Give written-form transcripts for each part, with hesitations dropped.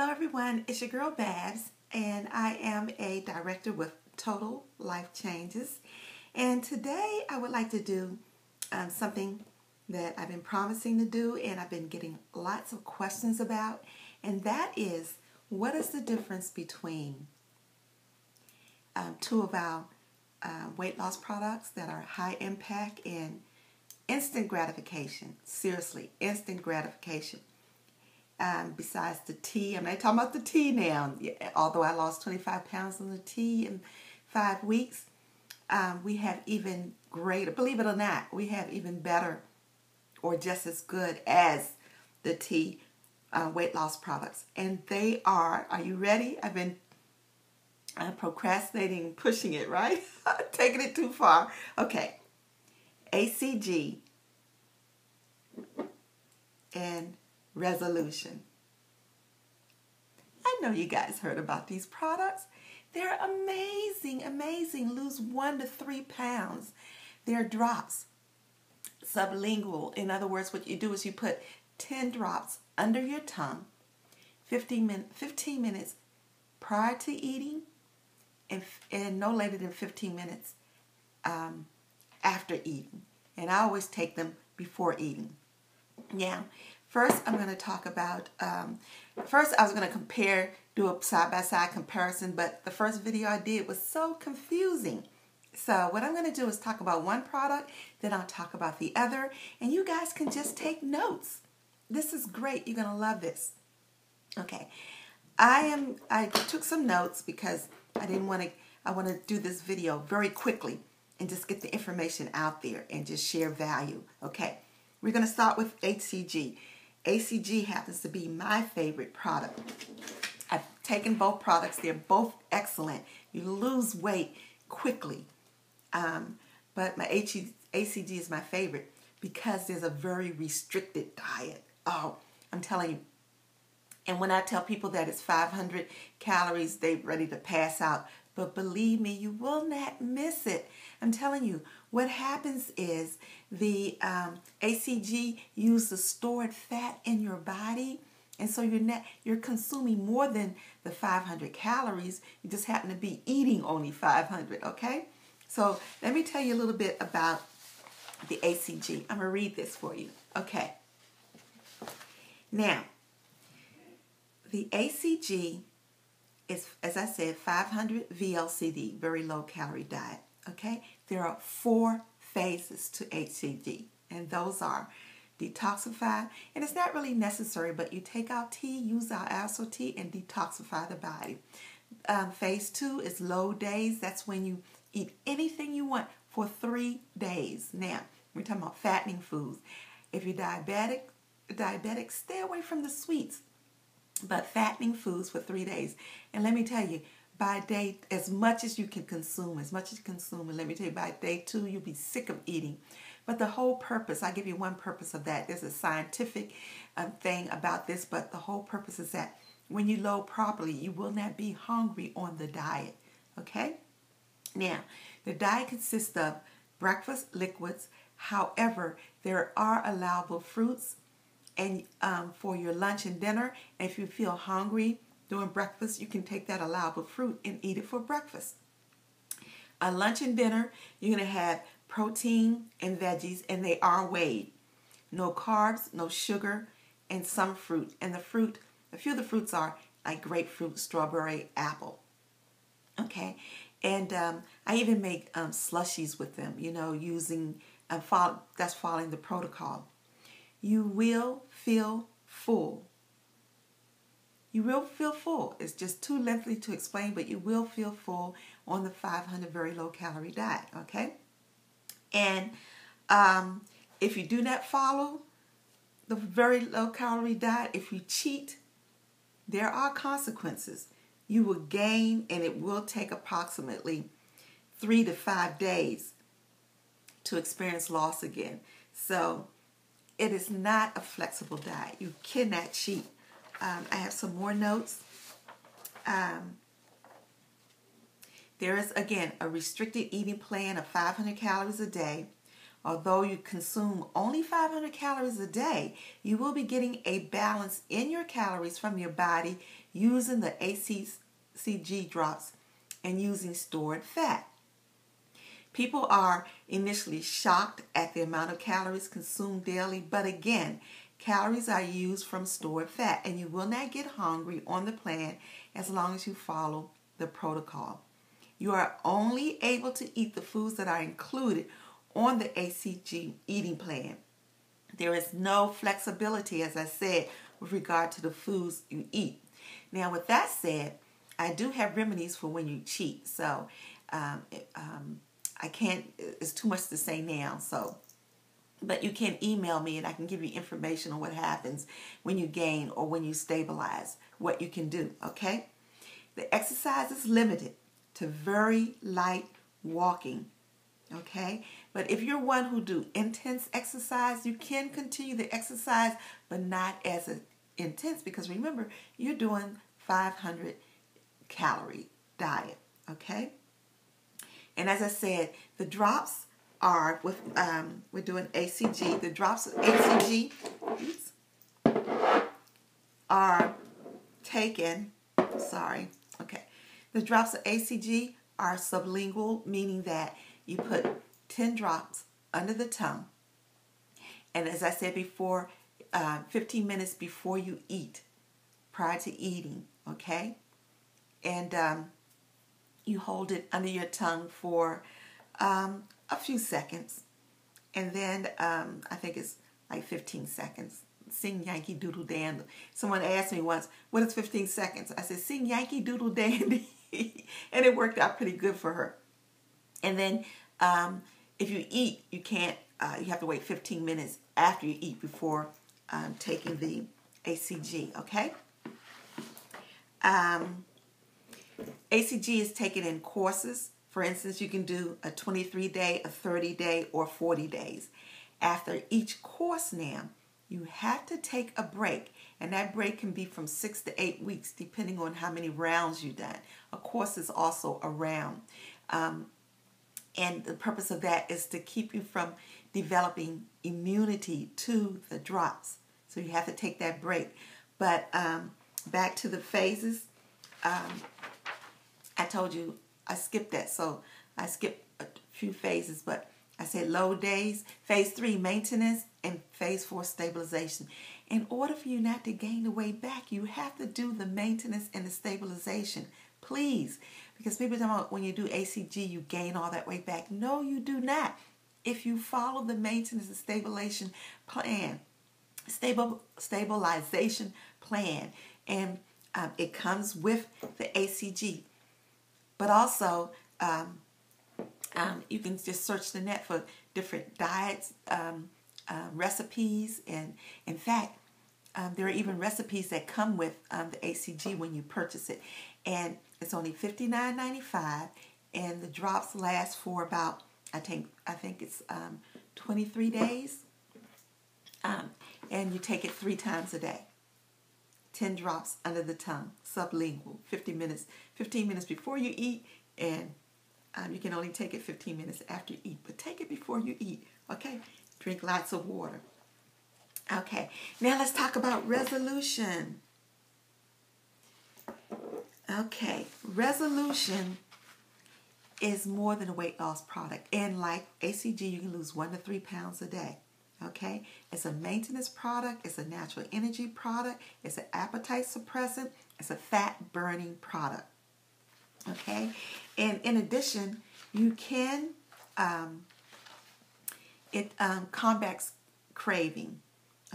Hello everyone, it's your girl Babs, and I am a director with Total Life Changes. And today I would like to do something that I've been promising to do and I've been getting lots of questions about, and that is, what is the difference between two of our weight loss products that are high impact and instant gratification? Seriously, instant gratification. Besides the tea, I'm not talking about the tea now. Although I lost 25 pounds on the tea in 5 weeks, we have even greater, believe it or not, we have even better or just as good as the tea weight loss products. And they are you ready? I've been procrastinating, pushing it, right? Taking it too far. Okay. HCG and Resolution. I know you guys heard about these products. They're amazing, amazing. Lose 1 to 3 pounds. They're drops, sublingual. In other words, what you do is you put 10 drops under your tongue, 15 minutes prior to eating, and no later than 15 minutes after eating. And I always take them before eating. Now, first I'm going to talk about, first I was going to do a side-by-side comparison, but the first video I did was so confusing. So what I'm going to do is talk about one product, then I'll talk about the other, and you guys can just take notes. This is great. You're going to love this. Okay. I took some notes because I want to do this video very quickly and just get the information out there and just share value. Okay. We're going to start with HCG. HCG happens to be my favorite product. I've taken both products. They're both excellent. You lose weight quickly. But my HCG is my favorite because there's a very restricted diet. Oh, I'm telling you. And when I tell people that it's 500 calories, they're ready to pass out. But believe me, you will not miss it. I'm telling you, what happens is the HCG uses the stored fat in your body, and so you're consuming more than the 500 calories. You just happen to be eating only 500, okay? So let me tell you a little bit about the HCG. I'm going to read this for you. Okay. Now, the HCG is, as I said, 500 VLCD, very low calorie diet. Okay, there are 4 phases to HCG, and those are Detoxify, and it's not really necessary, but you take out tea, use our Iaso tea, and detoxify the body. Phase 2 is low days. That's when you eat anything you want for 3 days. Now, we're talking about fattening foods. If you're diabetic, stay away from the sweets, but fattening foods for 3 days. And let me tell you, by day, as much as you can consume, and let me tell you, by day 2, you'll be sick of eating. But the whole purpose, I'll give you one purpose of that. There's a scientific thing about this, but the whole purpose is that when you load properly, you will not be hungry on the diet, okay? Now, the diet consists of breakfast, liquids. However, there are allowable fruits and for your lunch and dinner. And if you feel hungry during breakfast, you can take that allowable fruit and eat it for breakfast. Lunch and dinner, you're going to have protein and veggies, and they are weighed. No carbs, no sugar, and some fruit. And a few of the fruits are like grapefruit, strawberry, apple. Okay, and I even make slushies with them, using, that's following the protocol. You will feel full. You will feel full. It's just too lengthy to explain, but you will feel full on the 500 very low calorie diet, okay? And if you do not follow the very low calorie diet, if you cheat, there are consequences. You will gain, and it will take approximately 3 to 5 days to experience loss again. So it is not a flexible diet. You cannot cheat. I have some more notes. There is, again, a restricted eating plan of 500 calories a day, Although you consume only 500 calories a day, you will be getting a balance in your calories from your body using the HCG drops and using stored fat. People are initially shocked at the amount of calories consumed daily, but again, calories are used from stored fat, and you will not get hungry on the plan as long as you follow the protocol. You are only able to eat the foods that are included on the HCG eating plan. There is no flexibility, as I said, with regard to the foods you eat. Now, with that said, I do have remedies for when you cheat. So, I can't, it's too much to say now. So, but you can email me and I can give you information on what happens when you gain or when you stabilize, what you can do, okay? The exercise is limited to very light walking, okay? But if you're one who do intense exercise, you can continue the exercise, but not as intense, because remember, you're doing 500 calorie diet, okay? And as I said, the drops are with we're doing HCG. The drops of HCG are taken. The drops of HCG are sublingual, meaning that you put 10 drops under the tongue. And as I said before, 15 minutes before you eat, prior to eating, okay? And you hold it under your tongue for a few seconds. And then I think it's like 15 seconds. Sing Yankee Doodle Dandy. Someone asked me once, what is 15 seconds? I said, sing Yankee Doodle Dandy. And it worked out pretty good for her. And then if you eat, you can't, you have to wait 15 minutes after you eat before taking the HCG, okay? HCG is taken in courses. For instance, you can do a 23-day, a 30-day, or 40 days. After each course now, you have to take a break, and that break can be from 6 to 8 weeks, depending on how many rounds you've done. A course is also a round. And the purpose of that is to keep you from developing immunity to the drops. So you have to take that break. But back to the phases, I told you I skipped that. So I skipped a few phases, but I said low days, phase 3, maintenance, and phase 4, stabilization. In order for you not to gain the weight back, you have to do the maintenance and the stabilization. Please. Because people talk about when you do HCG, you gain all that weight back. No, you do not. If you follow the maintenance and stabilization plan, stabilization plan, and it comes with the HCG. But also, you can just search the net for different diets, recipes, and in fact, there are even recipes that come with the HCG when you purchase it. And it's only $59.95, and the drops last for about, I think it's 23 days. And you take it 3 times a day. 10 drops under the tongue, sublingual, 15 minutes before you eat, and you can only take it 15 minutes after you eat. But take it before you eat, okay? Drink lots of water. Okay, now let's talk about resolution. Okay, resolution is more than a weight loss product. And like HCG, you can lose 1 to 3 pounds a day. Okay, it's a maintenance product, it's a natural energy product, it's an appetite suppressant, it's a fat burning product. Okay, and in addition, you can, it combats craving.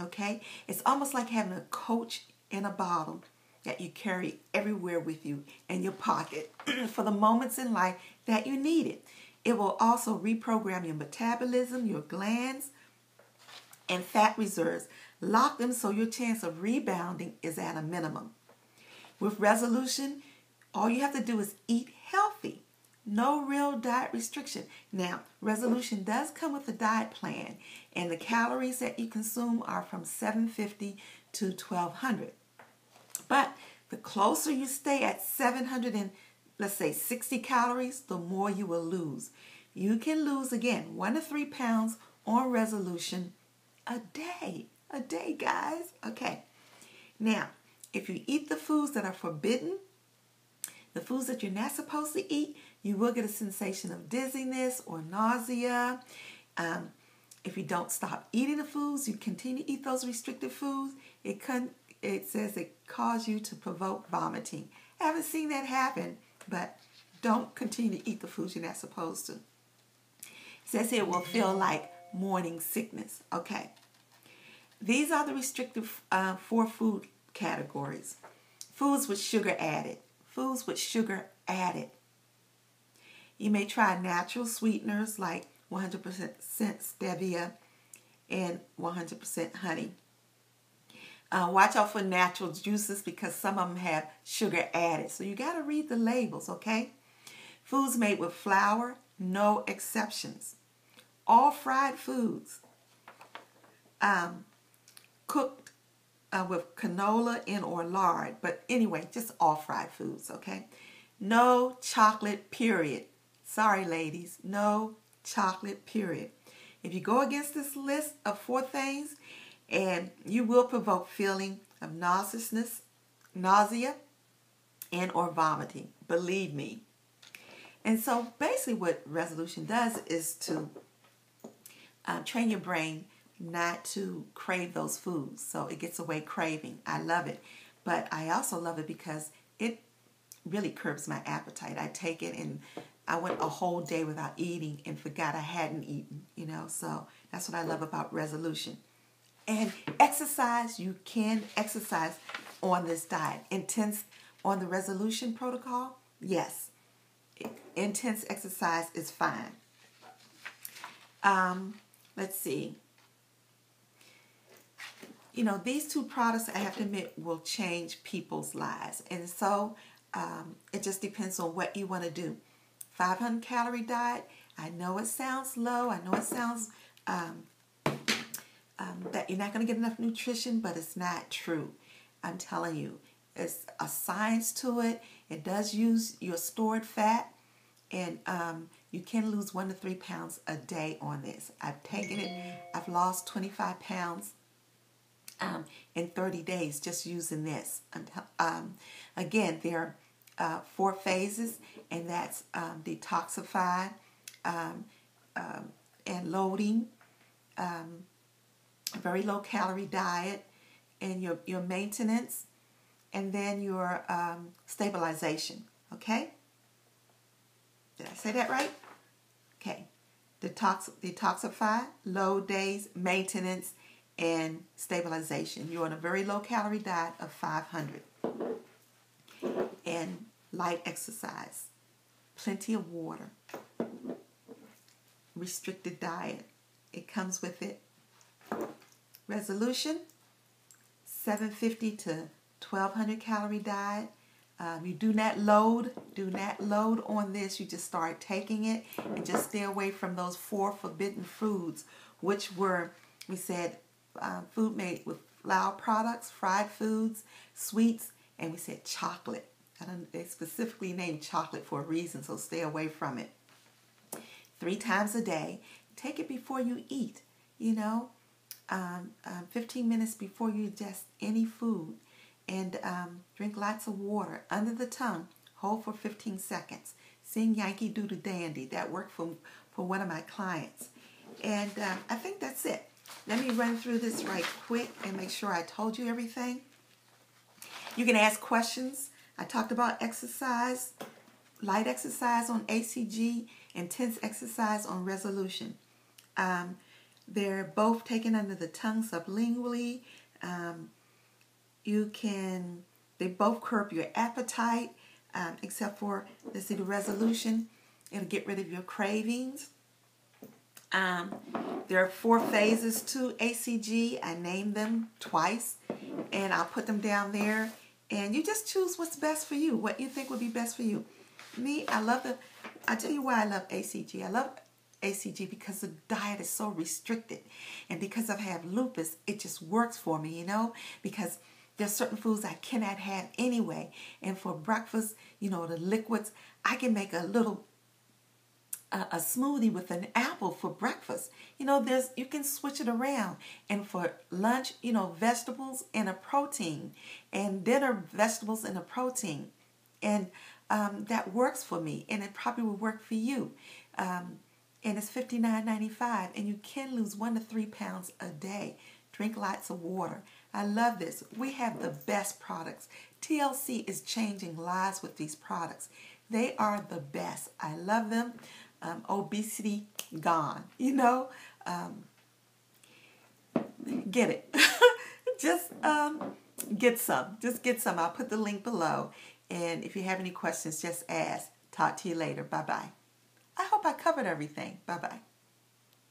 Okay, it's almost like having a Coach in a bottle that you carry everywhere with you in your pocket for the moments in life that you need it. It will also reprogram your metabolism, your glands, and fat reserves. Lock them so your chance of rebounding is at a minimum. With resolution, all you have to do is eat healthy. No real diet restriction. Now, resolution does come with a diet plan, and the calories that you consume are from 750 to 1200. But the closer you stay at 700 and let's say 60 calories, the more you will lose. You can lose again 1 to 3 pounds on Resolution a day. A day, guys. Okay. Now, if you eat the foods that are forbidden, the foods that you're not supposed to eat, you will get a sensation of dizziness or nausea. If you don't stop eating the foods, you continue to eat those restricted foods, it says it causes you to provoke vomiting. I haven't seen that happen, but don't continue to eat the foods you're not supposed to. It says here it will feel like morning sickness. Okay. These are the restricted 4 food categories. Foods with sugar added. Foods with sugar added. You may try natural sweeteners like 100% stevia and 100% honey. Watch out for natural juices because some of them have sugar added. So you got to read the labels, okay? Foods made with flour, no exceptions. All fried foods. Cooked with canola and or lard. But anyway, just all fried foods, okay? No chocolate, period. Sorry, ladies. No chocolate, period. If you go against this list of 4 things, and you will provoke feeling of nausea and or vomiting. Believe me. And so basically what Resolution does is to train your brain not to crave those foods. So it gets away craving. I love it. But I also love it because it really curbs my appetite. I take it and I went a whole day without eating and forgot I hadn't eaten, you know. So that's what I love about Resolution. And exercise, you can exercise on this diet. Intense on the Resolution protocol, yes. Intense exercise is fine. Let's see. You know, these 2 products, I have to admit, will change people's lives. And so it just depends on what you want to do. 500 calorie diet, I know it sounds low. I know it sounds that you're not going to get enough nutrition, but it's not true. I'm telling you, it's a science to it. It does use your stored fat, and you can lose 1 to 3 pounds a day on this. I've taken it. I've lost 25 pounds in 30 days just using this. Again, there are 4 phases, and that's detoxify and loading, a very low calorie diet, and your maintenance, and then your stabilization. Okay? Did I say that right? Okay. Detoxify, low days, maintenance, and stabilization. You're on a very low calorie diet of 500. And light exercise. Plenty of water. Restricted diet. It comes with it. Resolution, 750 to 1200 calorie diet. You do not load on this. You just start taking it and just stay away from those 4 forbidden foods, which were, we said, food made with flour products, fried foods, sweets, and we said chocolate. They specifically named chocolate for a reason, so stay away from it. 3 times a day. Take it before you eat, you know. 15 minutes before you ingest any food, and drink lots of water under the tongue. Hold for 15 seconds. Sing Yankee Doodle Dandy. That worked for one of my clients. And I think that's it. Let me run through this right quick and make sure I told you everything. You can ask questions. I talked about exercise, light exercise on HCG, intense exercise on Resolution. They're both taken under the tongue sublingually. They both curb your appetite, except for, let's see, the Resolution. It'll get rid of your cravings. There are 4 phases to HCG. I named them twice, and I'll put them down there. And you just choose what's best for you, what you think would be best for you. Me, I'll tell you why I love HCG. I love HCG because the diet is so restricted, and because I have lupus, it just works for me, you know, because there's certain foods I cannot have anyway. And for breakfast, you know, the liquids, I can make a little a smoothie with an apple for breakfast. You know, you can switch it around. And for lunch, you know, vegetables and a protein. And dinner, vegetables and a protein. And that works for me. And it probably will work for you. And it's $59.95. And you can lose 1 to 3 pounds a day. Drink lots of water. I love this. We have the best products. TLC is changing lives with these products. They are the best. I love them. Obesity gone. You know, get it. Just get some. Just get some. I'll put the link below. And if you have any questions, just ask. Talk to you later. Bye-bye. I hope I covered everything. Bye-bye.